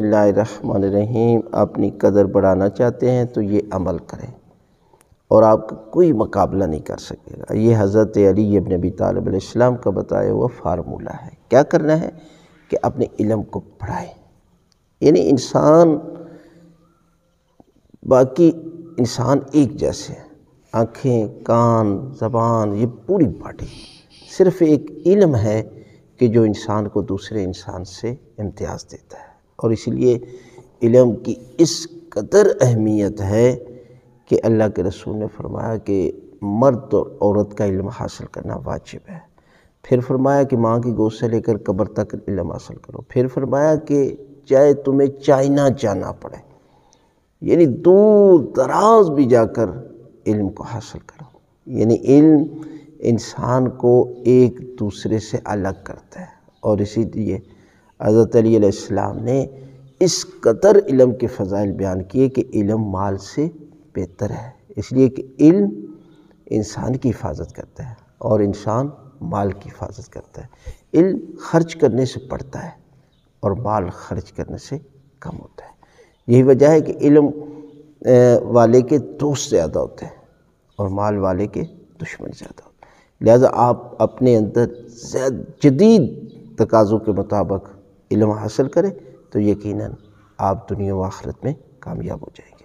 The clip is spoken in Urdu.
بسم اللہ الرحمن الرحیم۔ اپنی قدر بڑھانا چاہتے ہیں تو یہ عمل کریں اور آپ کا کوئی مقابلہ نہیں کر سکے گا۔ یہ حضرت علی ابن ابی طالب علیہ السلام کا بتایا ہوا فارمولہ ہے۔ کیا کرنا ہے کہ اپنے علم کو بڑھائیں، یعنی باقی انسان ایک جیسے ہیں، آنکھیں، کان، زبان، یہ پوری باڈی، صرف ایک علم ہے کہ جو انسان کو دوسرے انسان سے امتیاز دیتا ہے۔ اور اسی لیے علم کی اس قدر اہمیت ہے کہ اللہ کے رسول نے فرمایا کہ مرد اور عورت کا علم حاصل کرنا واجب ہے۔ پھر فرمایا کہ ماں کی گود سے لے کر قبر تک علم حاصل کرو۔ پھر فرمایا کہ چاہے تمہیں چائنا جانا پڑے، یعنی دور دراز بھی جا کر علم کو حاصل کرو۔ یعنی علم انسان کو ایک دوسرے سے الگ کرتا ہے، اور اسی لیے حضرت علی علیہ السلام نے اس قدر علم کے فضائل بیان کیے کہ علم مال سے بہتر ہے، اس لیے کہ علم انسان کی حفاظت کرتا ہے اور انسان مال کی حفاظت کرتا ہے۔ علم خرچ کرنے سے بڑھتا ہے اور مال خرچ کرنے سے کم ہوتا ہے۔ یہی وجہ ہے کہ علم والے کے دوست زیادہ ہوتے ہیں اور مال والے کے دشمن زیادہ ہوتے ہیں۔ لہذا آپ اپنے اندر جدید تقاضوں کے مطابق علم حاصل کریں تو یقیناً آپ دنیا و آخرت میں کامیاب ہو جائیں گے۔